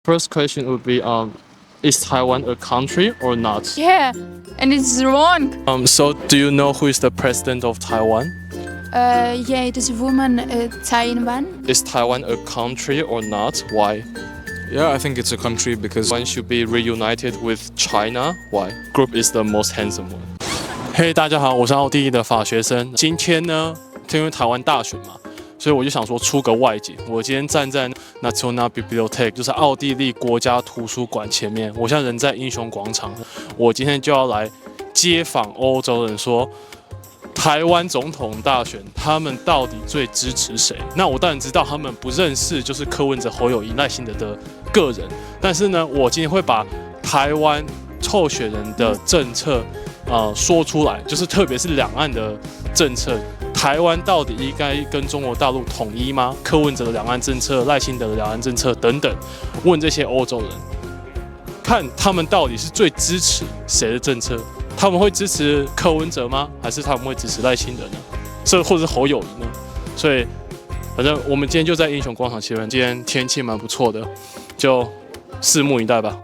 First question would be, is Taiwan a country or not? Yeah, and it's wrong. So do you know who is the president of Taiwan? Yeah, it is a woman, Taiwan. Is Taiwan a country or not? Why? Yeah, I think it's a country because Taiwan should be reunited with China. Why? Group is the most handsome one. Hey， 大家好，我是奥地利的法学生。今天呢，因为台湾大选嘛，所以我就想说出个外景。我今天站在 National Bibliothek， 就是奥地利国家图书馆前面。我现在人在英雄广场，我今天就要来街访欧洲人说。台湾总统大选，他们到底最支持谁？那我当然知道他们不认识，就是柯文哲侯友宜、赖清德的个人。但是呢，我今天会把台湾候选人的政策，说出来，就是特别是两岸的政策，台湾到底应该跟中国大陆统一吗？柯文哲的两岸政策、赖清德的两岸政策等等，问这些欧洲人，看他们到底是最支持谁的政策？他们会支持柯文哲吗？还是他们会支持赖清德呢？或者是侯友宜呢？所以，反正我们今天就在英雄广场前面。今天天气蛮不错的，就拭目以待吧。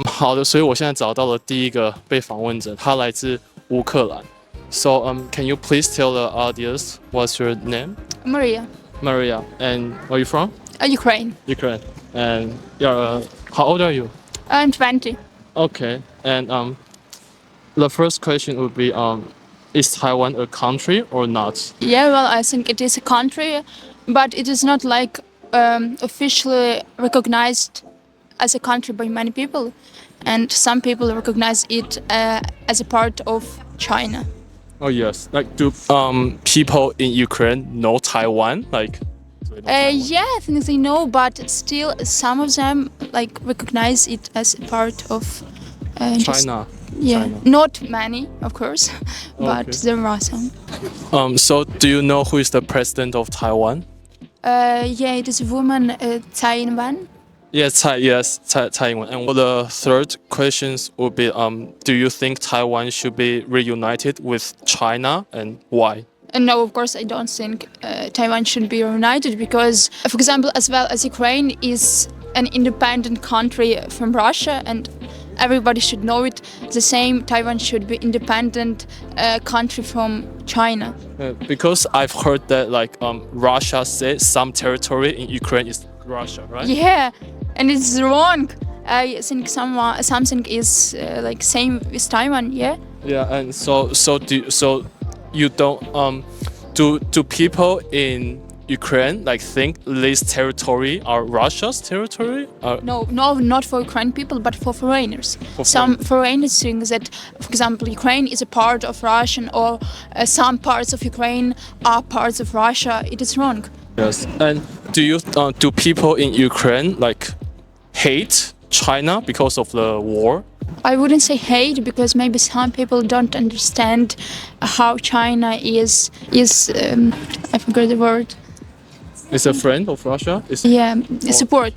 好的，所以我现在找到了第一个被访问者，他来自乌克兰。So, can you please tell the audience what's your name? Maria. Maria, and where are you from? Ukraine. Ukraine. And you're, how old are you? I'm 20. Okay, and the first question would be, is Taiwan a country or not? Yeah, well, I think it is a country, but it is not like officially recognized as a country by many people, and some people recognize it as a part of China. Oh yes, like do people in Ukraine know Taiwan? Like, yeah, I think they know, but still some of them like recognize it as a part of China. Yeah, China. not many, of course, but Okay. there are some. So do you know who is the president of Taiwan? Yeah, it is a woman, Taiwan. Yes, Taiwan. And the third questions would be, do you think Taiwan should be reunited with China, and why? No, of course, I don't think Taiwan should be reunited because, for example, as well as Ukraine is an independent country from Russia, and everybody should know it. The same, Taiwan should be independent country from China. Because I've heard that like Russia said some territory in Ukraine is Russia, right? Yeah, and it's wrong. I think something is like same with Taiwan. Yeah. Yeah, and so you don't do people in Ukraine like think this territory are Russia's territory? No, not for Ukrainian people, but for foreigners. For Some foreigners think that, for example, Ukraine is a part of Russian, or some parts of Ukraine are parts of Russia. It is wrong. Yes. And do people in Ukraine like hate China because of the war? I wouldn't say hate, because maybe some people don't understand how China is I forgot the word. Is a friend of Russia? Support.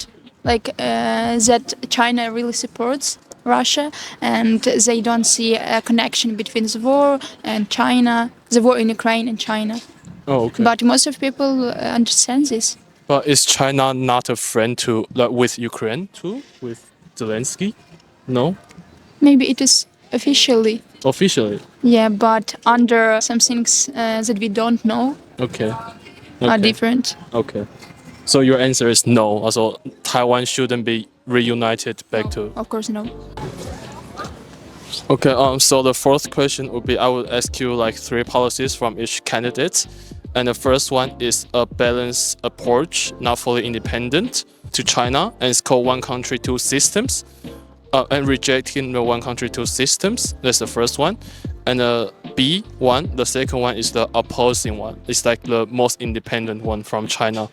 Like that China really supports Russia, and they don't see a connection between the war and China, the war in Ukraine and China. Oh, okay. But most of people understand this. But is China not a friend to with Ukraine too? With Zelensky? No? Maybe it is officially. Officially? Yeah, but under some things that we don't know Okay. are different. Okay. So your answer is no. Also, Taiwan shouldn't be reunited back to. Of course, no. Okay. So the fourth question would be: I would ask you like 3 policies from each candidate, and the first one is a balanced approach, not fully independent to China, and it's called one country, two systems. And rejecting the one country, two systems. That's the first one. And B one, the second one is the opposing one. It's like the most independent one from China.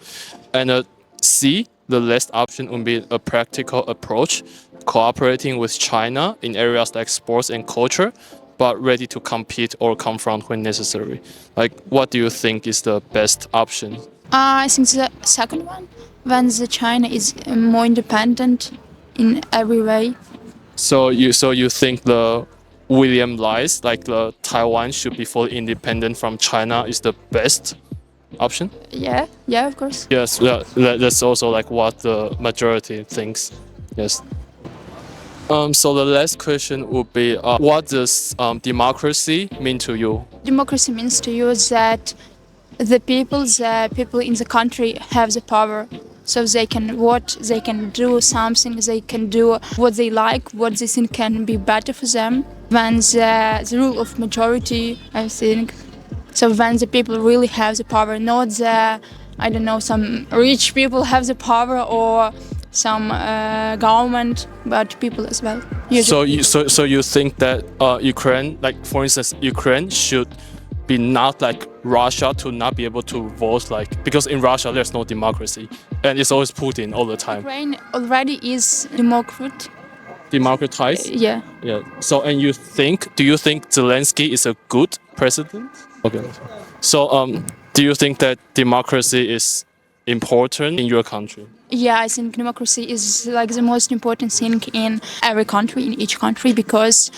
And C, the last option would be a practical approach, cooperating with China in areas like sports and culture, but ready to compete or confront when necessary. Like, what do you think is the best option? I think the second one, when the China is more independent in every way. So you think the William lies, like the Taiwan should be fully independent from China, is the best option? Yeah, of course. Yes, that's also like what the majority thinks. Yes. So the last question would be, what does democracy mean to you? Democracy means to you that the people in the country have the power. So they can vote, they can do something, they can do what they like, what they think can be better for them. When the rule of majority, I think, so when the people really have the power, not some rich people have the power or some government, but people as well. So you think that Ukraine, like for instance, Ukraine should be not like Russia to not be able to vote, like, because in Russia there's no democracy and it's always Putin all the time. Ukraine already is Democratized? Yeah. So do you think Zelensky is a good president? Okay. So do you think that democracy is important in your country? Yeah, I think democracy is like the most important thing in every country, in each country, because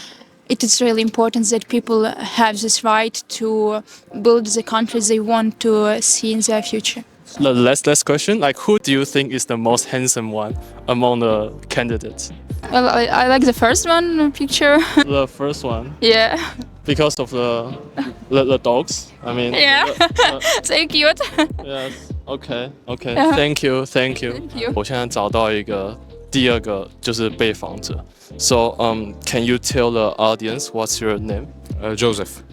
it is really important that people have this right to build the country they want to see in their future. The last question, like, who do you think is the most handsome one among the candidates? Well, I like the first one picture. The first one? Yeah. Because of the dogs? I mean... Yeah. So cute. Yes. Okay. Yeah. Thank you. Thank you. 我现在找到一个第二个就是被访者。So can you tell the audience what's your name? Joseph.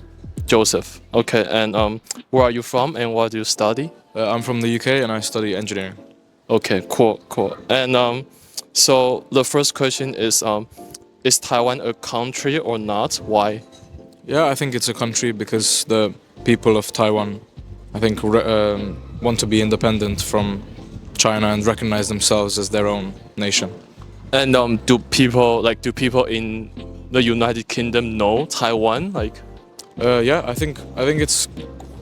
Joseph. Okay. And where are you from and what do you study? I'm from the UK and I study engineering. Okay. Cool. And so the first question is Taiwan a country or not? Why? Yeah, I think it's a country because the people of Taiwan, I think, want to be independent from China and recognize themselves as their own nation. And do people in the United Kingdom know Taiwan? Yeah, I think it's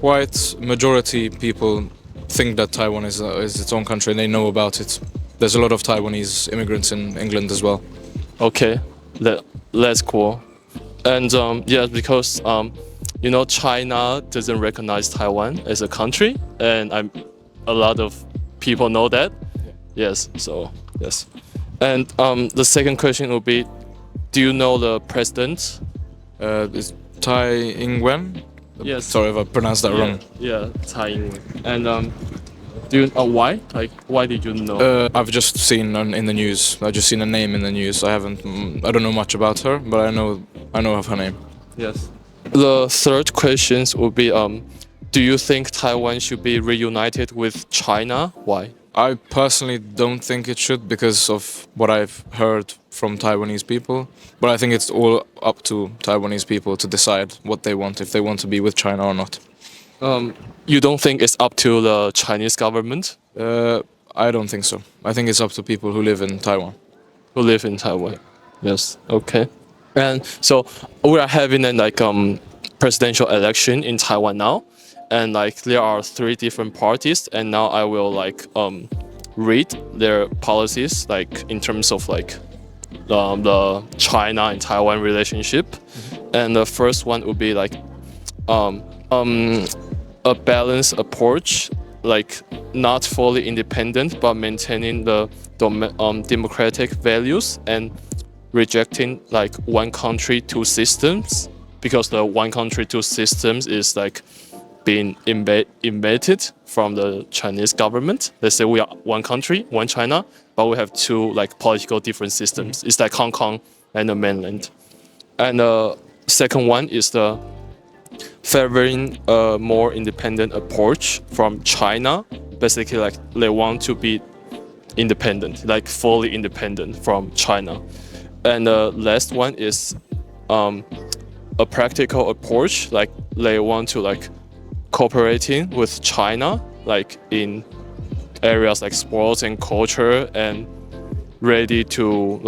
quite majority people think that Taiwan is its own country and they know about it. There's a lot of Taiwanese immigrants in England as well. Okay, that's cool. And yeah, because China doesn't recognize Taiwan as a country, and a lot of people know that. Yes, so yes. And the second question would be, do you know the president? Is Tsai Ing-wen? Yes. Sorry if I pronounced that wrong. Yeah, Tsai Ing-wen. And do you why? Like, why did you know? I've just seen in the news. I've just seen a name in the news. I don't know much about her, but I know of her name. Yes. The third questions would be, do you think Taiwan should be reunited with China? Why? I personally don't think it should because of what I've heard from Taiwanese people. But I think it's all up to Taiwanese people to decide what they want, if they want to be with China or not. You don't think it's up to the Chinese government? I don't think so. I think it's up to people who live in Taiwan. Who live in Taiwan? Yes. Okay. And so we are having a presidential election in Taiwan now, and there are 3 different parties, and now I will read their policies in terms of the China and Taiwan relationship. And the first one would be a balanced approach, not fully independent but maintaining the democratic values and rejecting one country, 2 systems, because the one country, 2 systems is being invaded from the Chinese government. Let's say we are one country, one China, but we have 2 political different systems. It's like Hong Kong and the mainland. And the second one is the favoring a more independent approach from China. Basically, they want to be independent, fully independent from China. And the last one is a practical approach, they want to cooperating with China, in areas like sports and culture, and ready to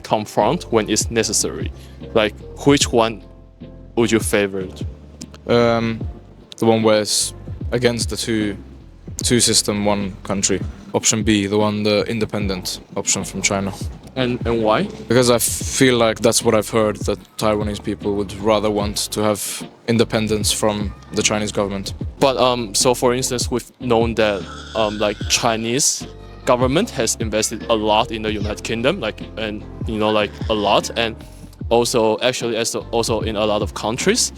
confront when it's necessary. Which one would you favor? The one where it's against the two system, one country. Option B, the independent option from China. And why? Because I feel like that's what I've heard, that Taiwanese people would rather want to have independence from the Chinese government. But so for instance, we've known that Chinese government has invested a lot in the United Kingdom, a lot, and also actually also in a lot of countries.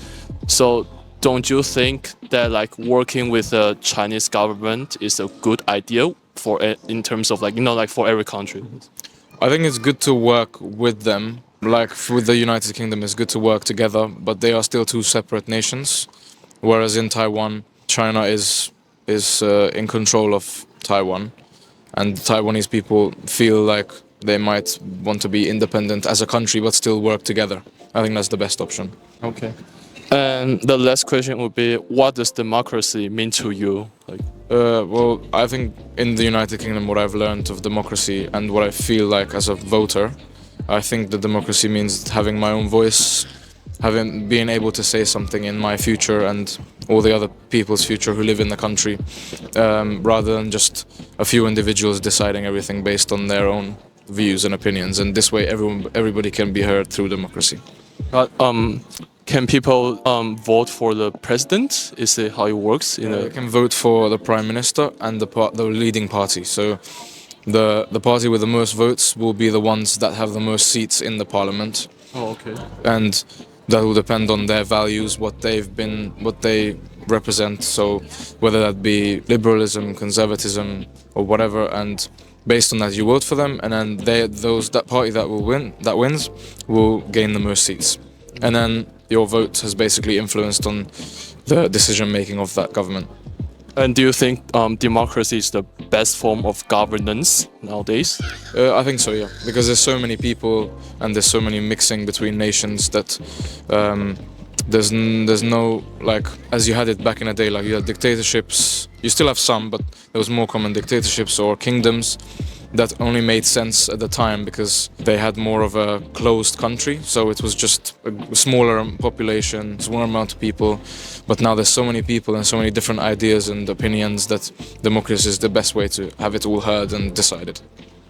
So don't you think that working with the Chinese government is a good idea in terms of for every country? I think it's good to work with them. With the United Kingdom, it's good to work together, but they are still 2 separate nations. Whereas in Taiwan, China is in control of Taiwan, and Taiwanese people feel like they might want to be independent as a country, but still work together. I think that's the best option. Okay. And the last question would be, what does democracy mean to you? Well, I think in the United Kingdom, what I've learned of democracy and what I feel like as a voter, I think that democracy means having my own voice, being able to say something in my future and all the other people's future who live in the country, rather than just a few individuals deciding everything based on their own views and opinions. And this way, everybody can be heard through democracy. Can people vote for the president? Is it how it works? They can vote for the prime minister and the leading party. So the party with the most votes will be the ones that have the most seats in the parliament. Oh, okay. And that will depend on their values, what they represent. So whether that be liberalism, conservatism, or whatever, and based on that you vote for them, and then that party that wins will gain the most seats. And then your vote has basically influenced on the decision making of that government. And do you think democracy is the best form of governance nowadays? I think so, yeah. Because there's so many people and there's so many mixing between nations that there's no, as you had it back in the day, you had dictatorships. You still have some, but there was more common dictatorships or kingdoms that only made sense at the time because they had more of a closed country, so it was just a smaller population, smaller amount of people. But now there's so many people and so many different ideas and opinions that democracy is the best way to have it all heard and decided.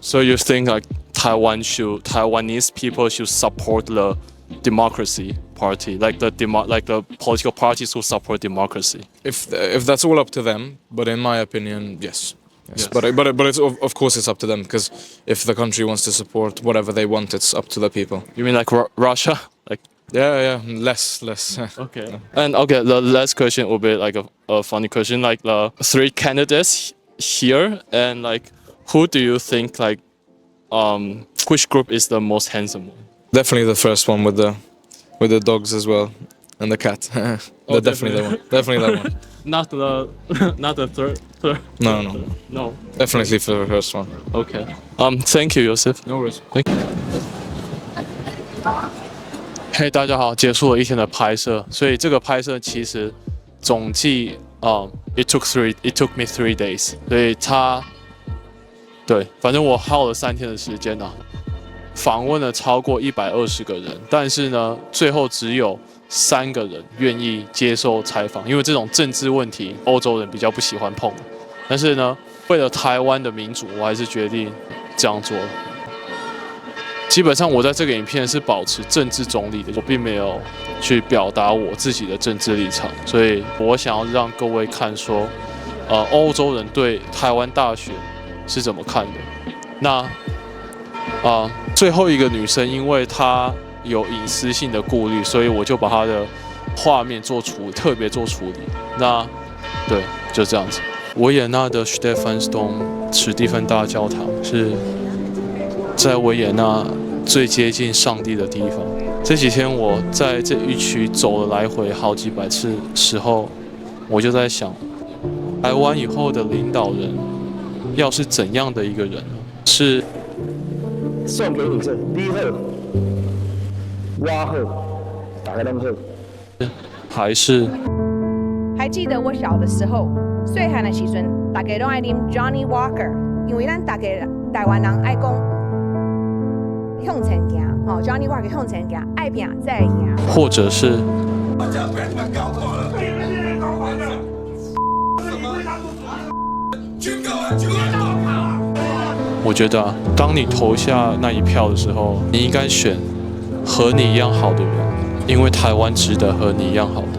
So you think Taiwanese people should support the democracy party, the political parties who support democracy? If that's all up to them, but in my opinion, yes. Yes. But it's of course it's up to them, because if the country wants to support whatever they want, it's up to the people. You mean Russia? Yeah, less. Okay. And okay, the last question will be a funny question. The 3 candidates here, and who do you think which group is the most handsome one? Definitely the first one with the dogs as well, and the cat. Definitely that one. Definitely that one. Not the third. No. Definitely for the first one. Okay. Thank you, Joseph. No worries. Hey， 大家好，结束了一天的拍摄，所以这个拍摄其实总计it took me 3 days， 所以对，反正我耗了3天的时间啊，访问了超过120个人，但是呢，最后只有3个人愿意接受采访，因为这种政治问题，欧洲人比较不喜欢碰。但是呢，为了台湾的民主，我还是决定这样做了。基本上我在这个影片是保持政治中立的，我并没有去表达我自己的政治立场，所以我想要让各位看说，欧洲人对台湾大选是怎么看的。那最后一个女生，因为她有隐私性的顾虑，所以我就把她的画面特别做处理。那对，就这样子。维也纳的 Stephansdom 史蒂芬大教堂是在维也纳最接近上帝的地方。这几天我在这一区走了来回好几百次时候，我就在想，台湾以后的领导人要是怎样的一个人呢？是送给你这你好，我好，大家都好。还是还记得我小的时候，细汉的时阵，大家都爱啉 Johnny Walker， 因为咱大家台湾人爱讲向前行，Johnny Walker 向前行，爱拼再赢。或者是我觉得当你投下那一票的时候，你应该选和你一样好的人，因为台湾值得和你一样好的。